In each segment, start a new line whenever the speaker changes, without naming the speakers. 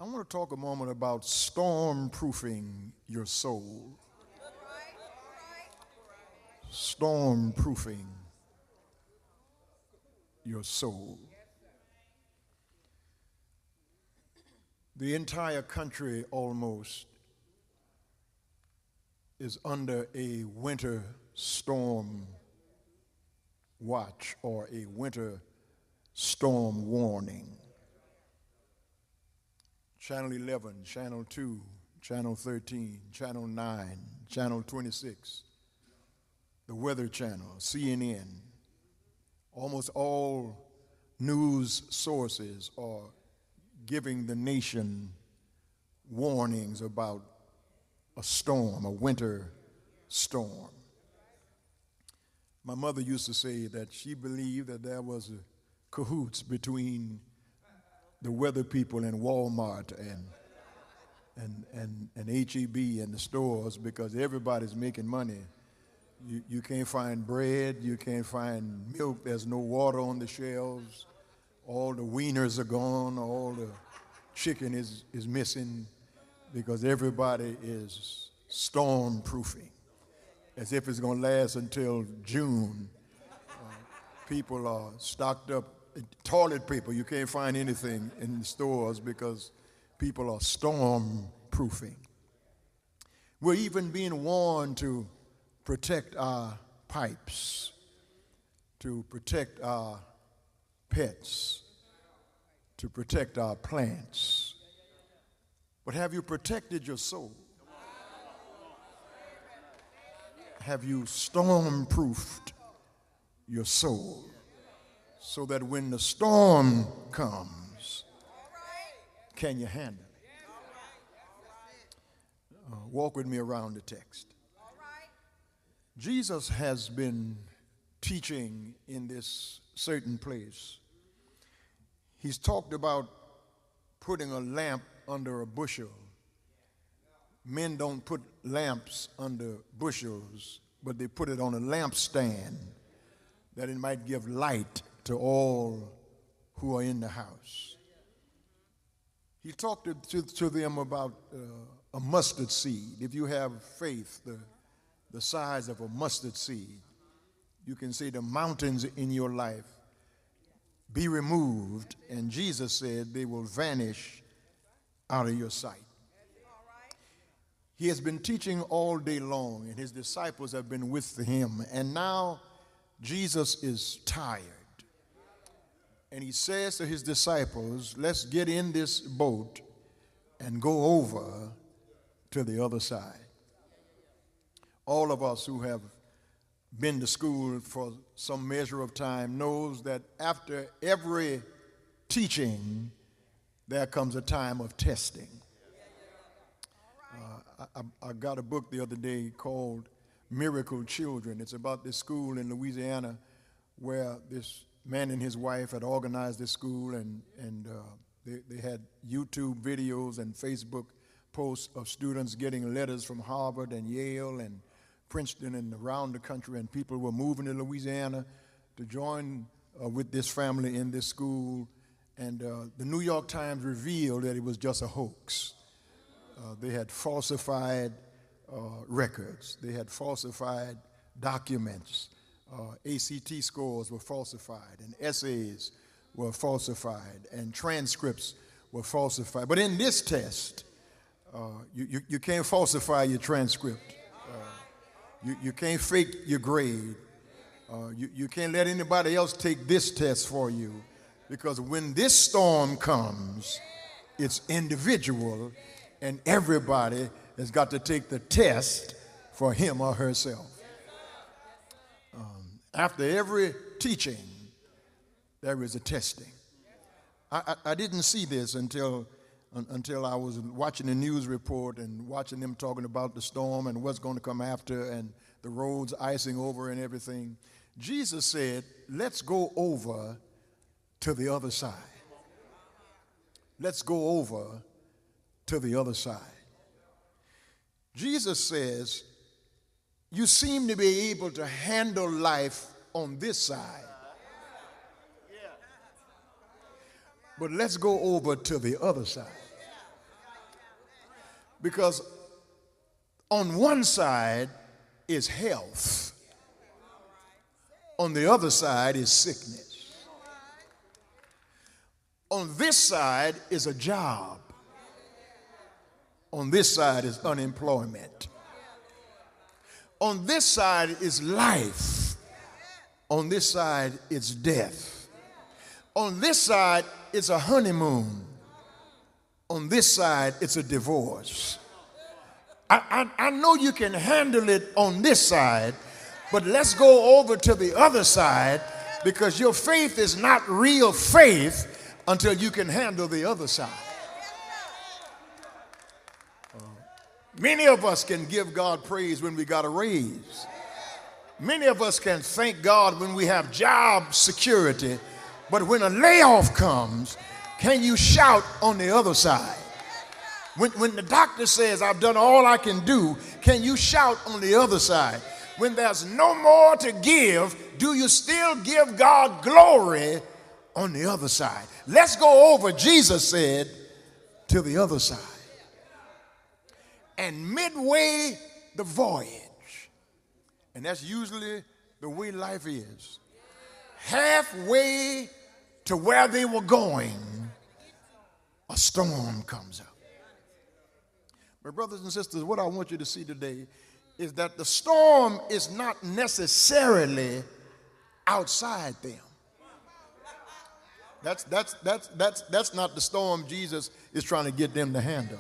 I want to talk a moment about storm-proofing your soul. Storm-proofing your soul. The entire country almost is under a winter storm watch or a winter storm warning. Channel 11, Channel 2, Channel 13, Channel 9, Channel 26, the Weather Channel, CNN, almost all news sources are giving the nation warnings about a storm, a winter storm. My mother used to say that she believed that there was a cahoots between the weather people and Walmart and H-E-B and the stores, because everybody's making money. You can't find bread, you can't find milk, there's no water on the shelves, all the wieners are gone, all the chicken is missing, because everybody is storm-proofing, as if it's going to last until June. People are stocked up. Toilet paper, you can't find anything in the stores because people are storm-proofing. We're even being warned to protect our pipes, to protect our pets, to protect our plants. But have you protected your soul? Have you storm-proofed your soul so that when the storm comes, can you handle it? Walk with me around the text. Jesus has been teaching in this certain place. He's talked about putting a lamp under a bushel. Men don't put lamps under bushels, but they put it on a lampstand that it might give light to all who are in the house. He talked to them about a mustard seed. If you have faith the size of a mustard seed, you can say the mountains in your life be removed, and Jesus said they will vanish out of your sight. He has been teaching all day long, and his disciples have been with him, and now Jesus is tired. And he says to his disciples, let's get in this boat and go over to the other side. All of us who have been to school for some measure of time knows that after every teaching, there comes a time of testing. I got a book the other day called Miracle Children. It's about this school in Louisiana where this man and his wife had organized this school, and they had YouTube videos and Facebook posts of students getting letters from Harvard and Yale and Princeton and around the country, and people were moving to Louisiana to join with this family in this school. And the New York Times revealed that it was just a hoax. They had falsified records. They had falsified documents. ACT scores were falsified, and essays were falsified, and transcripts were falsified. But in this test, you can't falsify your transcript. You can't fake your grade. You can't let anybody else take this test for you, because when this storm comes, it's individual, and everybody has got to take the test for him or herself. After every teaching, there is a testing. I didn't see this until I was watching the news report and watching them talking about the storm and what's going to come after and the roads icing over and everything. Jesus said, let's go over to the other side. Let's go over to the other side. Jesus says, you seem to be able to handle life on this side, but let's go over to the other side. Because on one side is health, on the other side is sickness. On this side is a job, on this side is unemployment. On this side is life, on this side is death. On this side is a honeymoon, on this side it's a divorce. I know you can handle it on this side, but let's go over to the other side, because your faith is not real faith until you can handle the other side. Many of us can give God praise when we got a raise. Many of us can thank God when we have job security, but when a layoff comes, can you shout on the other side? When the doctor says, I've done all I can do, can you shout on the other side? When there's no more to give, do you still give God glory on the other side? Let's go over, Jesus said, to the other side. And midway the voyage, and that's usually the way life is, halfway to where they were going, a storm comes up. But brothers and sisters, what I want you to see today is that the storm is not necessarily outside them. That's not the storm Jesus is trying to get them to handle.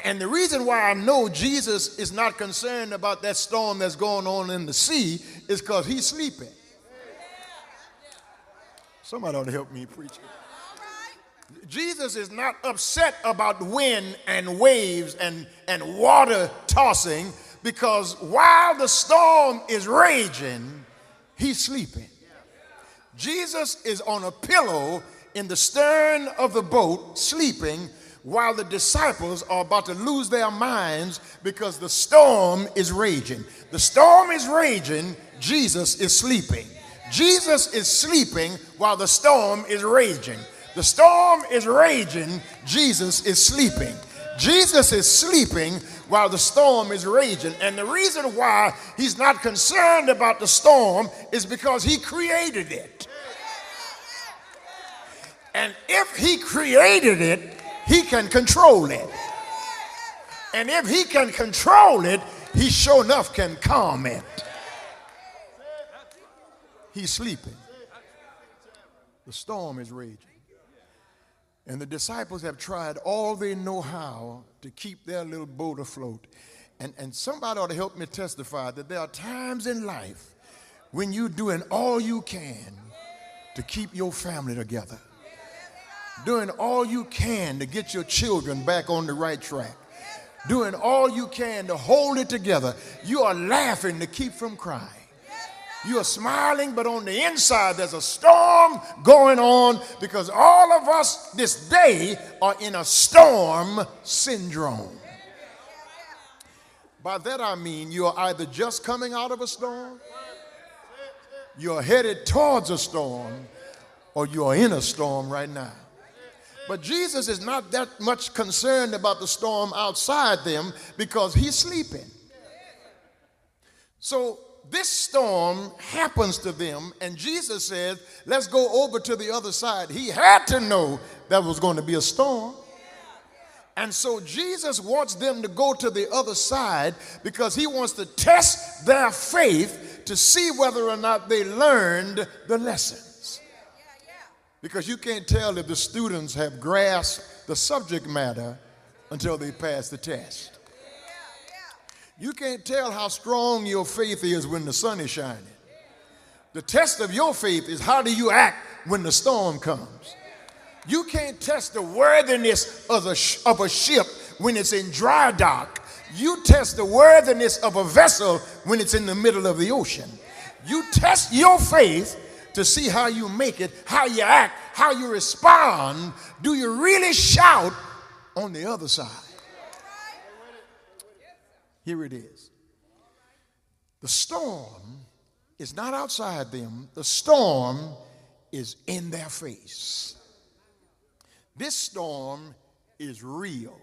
And the reason why I know Jesus is not concerned about that storm that's going on in the sea is because he's sleeping. Somebody ought to help me preach it. Jesus is not upset about wind and waves and water tossing, because while the storm is raging, he's sleeping. Jesus is on a pillow in the stern of the boat sleeping, while the disciples are about to lose their minds because the storm is raging. The storm is raging, Jesus is sleeping. Jesus is sleeping while the storm is raging. The storm is raging, Jesus is sleeping. Jesus is sleeping while the storm is raging. And the reason why he's not concerned about the storm is because he created it. And if he created it, he can control it. And if he can control it, he sure enough can calm it. He's sleeping. The storm is raging. And the disciples have tried all they know how to keep their little boat afloat. And somebody ought to help me testify that there are times in life when you're doing all you can to keep your family together, doing all you can to get your children back on the right track, doing all you can to hold it together. You are laughing to keep from crying. You are smiling, but on the inside there's a storm going on, because all of us this day are in a storm syndrome. By that I mean you are either just coming out of a storm, you're headed towards a storm, or you are in a storm right now. But Jesus is not that much concerned about the storm outside them, because he's sleeping. So this storm happens to them, and Jesus said, let's go over to the other side. He had to know there was going to be a storm. And so Jesus wants them to go to the other side because he wants to test their faith to see whether or not they learned the lessons. Because you can't tell if the students have grasped the subject matter until they pass the test. You can't tell how strong your faith is when the sun is shining. The test of your faith is how do you act when the storm comes. You can't test the worthiness of a ship when it's in dry dock. You test the worthiness of a vessel when it's in the middle of the ocean. You test your faith to see how you make it, how you act, how you respond. Do you really shout on the other side? Here it is. The storm is not outside them. The storm is in their face. This storm is real.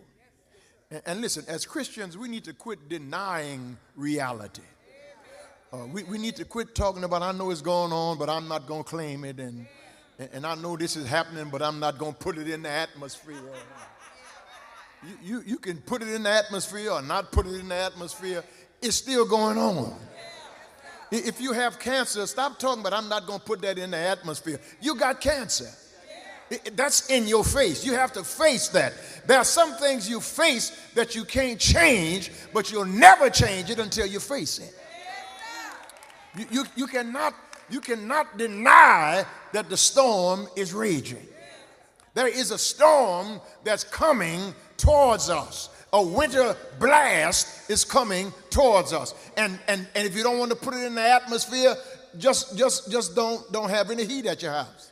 And listen, as Christians, we need to quit denying reality. We need to quit talking about, I know it's going on, but I'm not going to claim it. And I know this is happening, but I'm not going to put it in the atmosphere. You can put it in the atmosphere or not put it in the atmosphere. It's still going on. If you have cancer, stop talking about, I'm not going to put that in the atmosphere. You got cancer. That's in your face. You have to face that. There are some things you face that you can't change, but you'll never change it until you face it. You cannot deny that the storm is raging. There is a storm that's coming towards us. A winter blast is coming towards us. And if you don't want to put it in the atmosphere, just don't have any heat at your house.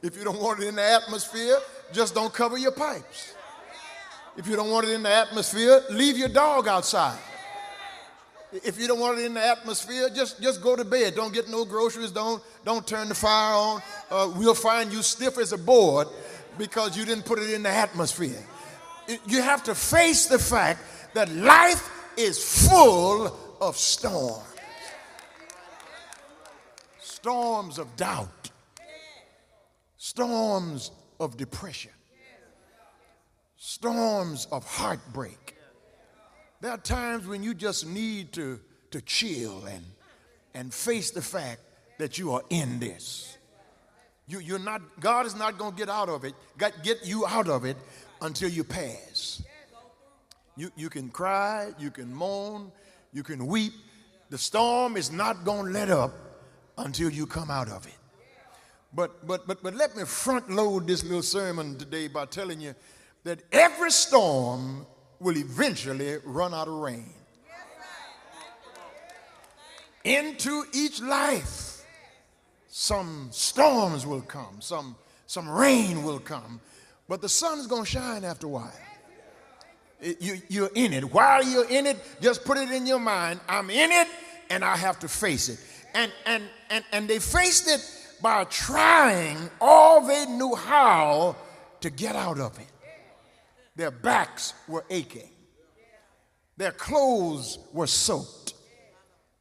If you don't want it in the atmosphere, just don't cover your pipes. If you don't want it in the atmosphere, leave your dog outside. If you don't want it in the atmosphere, just go to bed. Don't get no groceries. Don't turn the fire on. We'll find you stiff as a board because you didn't put it in the atmosphere. You have to face the fact that life is full of storms. Storms of doubt. Storms of depression. Storms of heartbreak. There are times when you just need to chill and face the fact that you are in this. You're not, God is not going to get you out of it until you pass. You can cry, you can moan, you can weep. The storm is not going to let up until you come out of it. But let me front load this little sermon today by telling you that every storm will eventually run out of rain. Into each life, some storms will come, some rain will come, but the sun is going to shine after a while. You're in it. While you're in it, just put it in your mind, I'm in it and I have to face it. And they faced it by trying all they knew how to get out of it. Their backs were aching. Their clothes were soaked.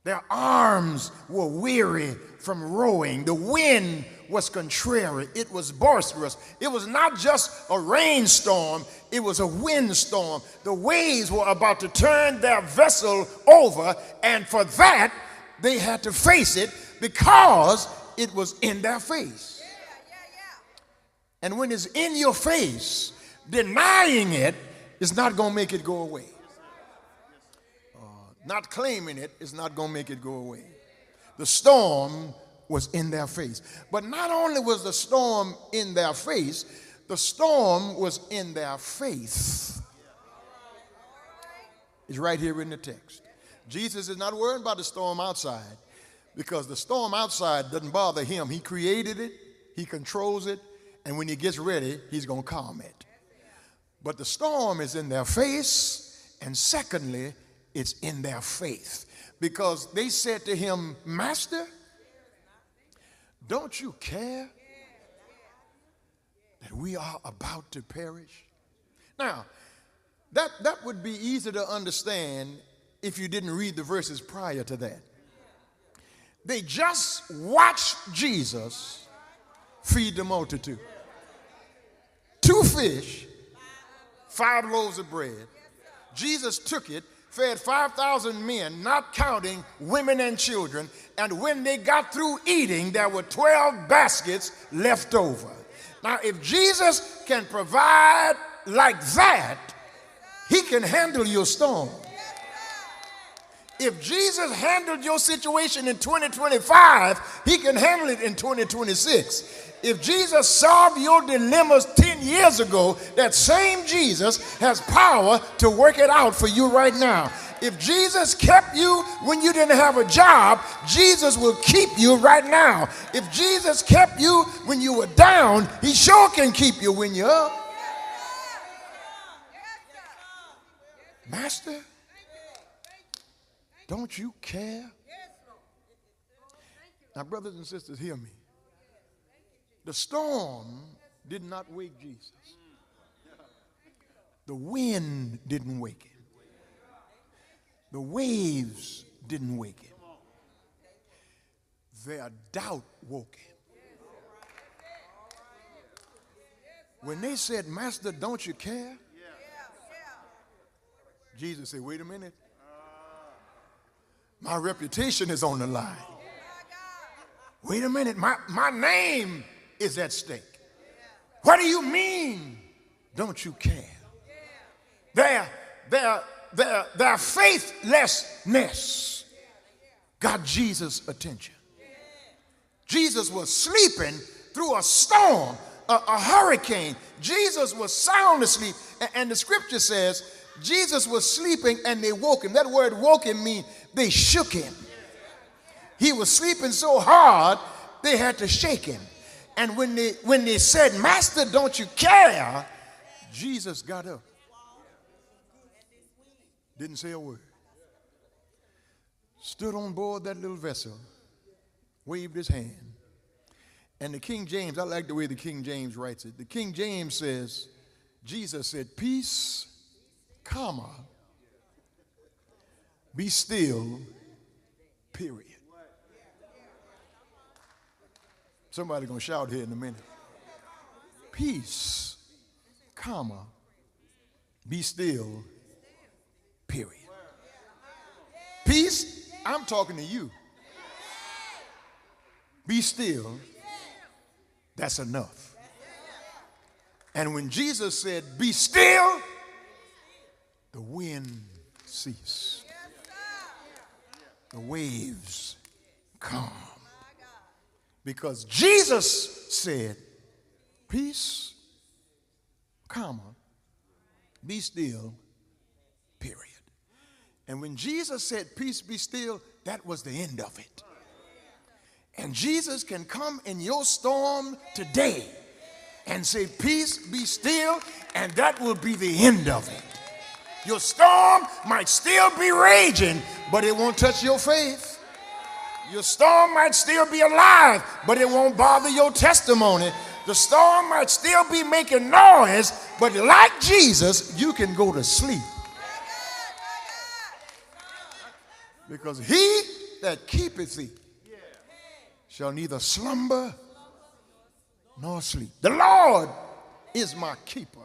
Their arms were weary from rowing. The wind was contrary. It was boisterous. It was not just a rainstorm. It was a windstorm. The waves were about to turn their vessel over, and for that, they had to face it because it was in their face. And when it's in your face, denying it is not going to make it go away. Not claiming it is not going to make it go away. The storm was in their face. But not only was the storm in their face, the storm was in their faith. It's right here in the text. Jesus is not worried about the storm outside because the storm outside doesn't bother him. He created it, he controls it, and when he gets ready, he's going to calm it. But the storm is in their face, and secondly, it's in their faith. Because they said to him, Master, don't you care that we are about to perish? Now, that would be easy to understand if you didn't read the verses prior to that. They just watched Jesus feed the multitude. 2 fish, 5 loaves of bread. Jesus took it, fed 5,000 men, not counting women and children, and when they got through eating, there were 12 baskets left over. Now, if Jesus can provide like that, he can handle your storm. If Jesus handled your situation in 2025, he can handle it in 2026. If Jesus solved your dilemmas 10 years ago, that same Jesus has power to work it out for you right now. If Jesus kept you when you didn't have a job, Jesus will keep you right now. If Jesus kept you when you were down, he sure can keep you when you're up. Master, don't you care? Now, brothers and sisters, hear me. The storm did not wake Jesus. The wind didn't wake him. The waves didn't wake him. Their doubt woke him. When they said, Master, don't you care? Jesus said, wait a minute. My reputation is on the line. Wait a minute. My name is at stake. What do you mean? Don't you care? Their faithlessness got Jesus' attention. Jesus was sleeping through a storm, a hurricane. Jesus was sound asleep. And the scripture says Jesus was sleeping and they woke him. That word woke him means they shook him. He was sleeping so hard they had to shake him. And when they said, Master, don't you care? Jesus got up. Didn't say a word. Stood on board that little vessel, waved his hand. And the King James, I like the way the King James writes it. The King James says, Jesus said, peace, comma, be still, period. Somebody gonna shout here in a minute. Peace, comma, be still, period. Peace, I'm talking to you. Be still, that's enough. And when Jesus said, be still, the wind ceased. The waves calmed. Because Jesus said, peace, comma, be still, period. And when Jesus said, peace, be still, that was the end of it. And Jesus can come in your storm today and say, peace, be still, and that will be the end of it. Your storm might still be raging, but it won't touch your faith. Your storm might still be alive, but it won't bother your testimony. The storm might still be making noise, but like Jesus, you can go to sleep. Because he that keepeth thee shall neither slumber nor sleep. The Lord is my keeper.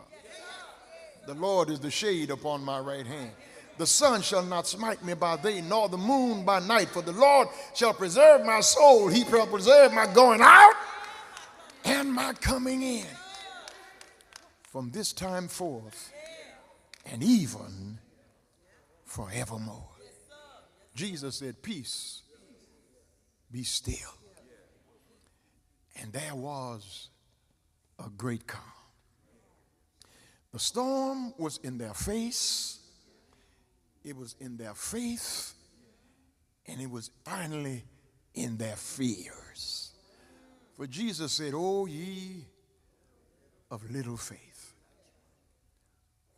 The Lord is the shade upon my right hand. The sun shall not smite me by day, nor the moon by night. For the Lord shall preserve my soul. He shall preserve my going out and my coming in from this time forth and even forevermore. Jesus said, peace, be still. And there was a great calm. The storm was in their face. It was in their faith, and it was finally in their fears. For Jesus said, "O ye of little faith,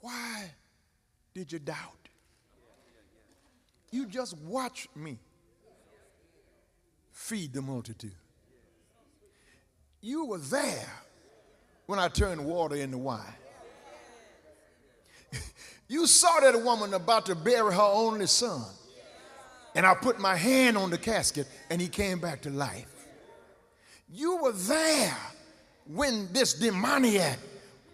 why did you doubt? You just watch me feed the multitude. You were there when I turned water into wine. You saw that woman about to bury her only son, and I put my hand on the casket and he came back to life. You were there when this demoniac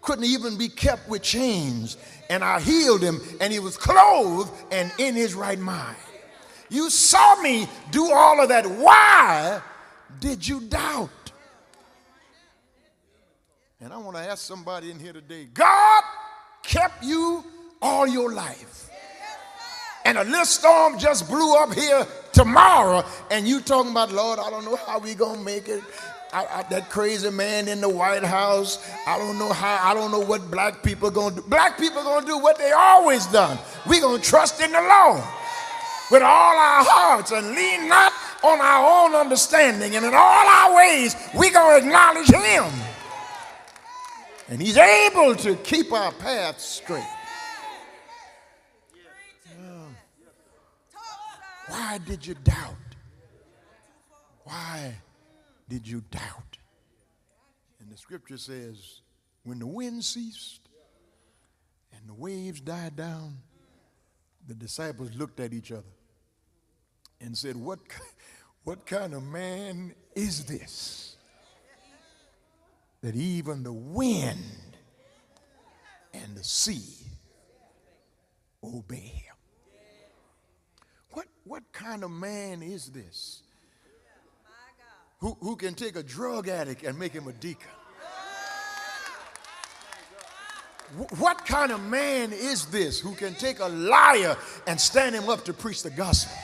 couldn't even be kept with chains, and I healed him and he was clothed and in his right mind. You saw me do all of that. Why did you doubt?" And I want to ask somebody in here today, God kept you all your life, and a little storm just blew up here tomorrow, and you talking about, Lord, I don't know how we gonna make it. That crazy man in the White House, I don't know what black people gonna do. Black people gonna do what they always done. We gonna trust in the Lord with all our hearts and lean not on our own understanding, and in all our ways we gonna acknowledge him, and he's able to keep our paths straight. Why did you doubt? Why did you doubt? And the scripture says, when the wind ceased and the waves died down, the disciples looked at each other and said, what kind of man is this that even the wind and the sea obey him? What kind of man is this who can take a drug addict and make him a deacon? What kind of man is this who can take a liar and stand him up to preach the gospel?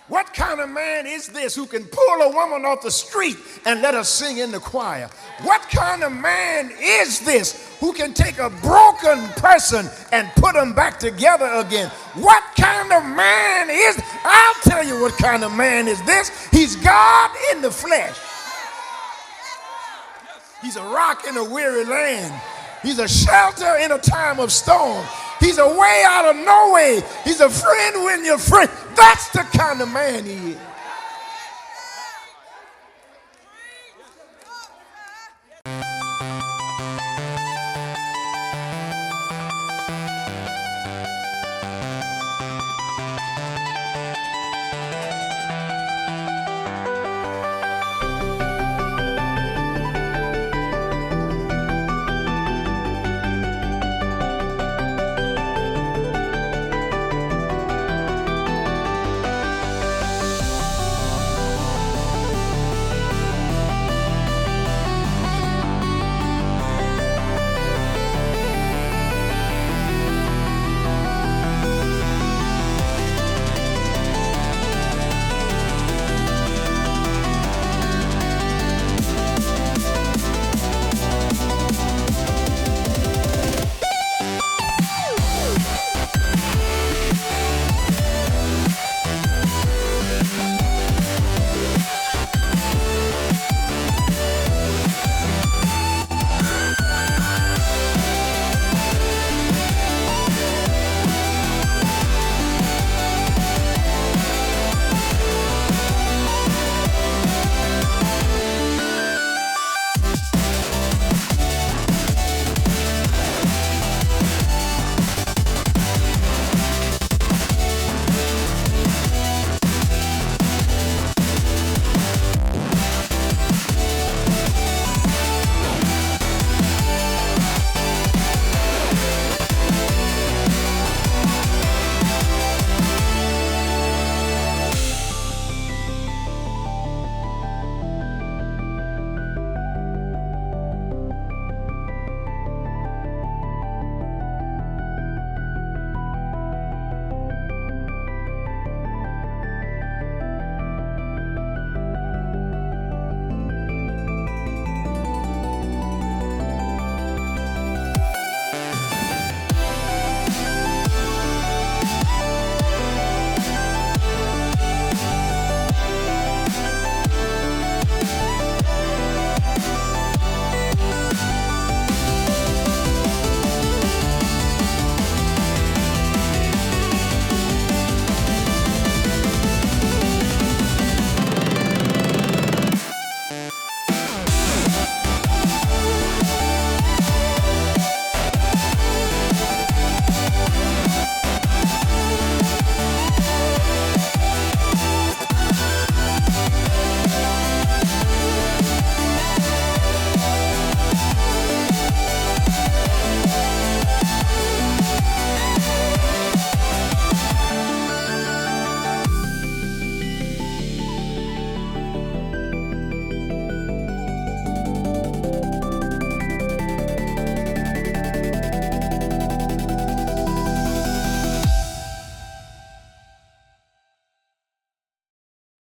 What kind of man is this who can pull a woman off the street and let her sing in the choir? What kind of man is this who can take a broken person and put them back together again? What kind of man is? I'll tell you what kind of man is this. He's God in the flesh. He's a rock in a weary land. He's a shelter in a time of storm. He's a way out of no way. He's a friend when you're friend. That's the kind of man he is.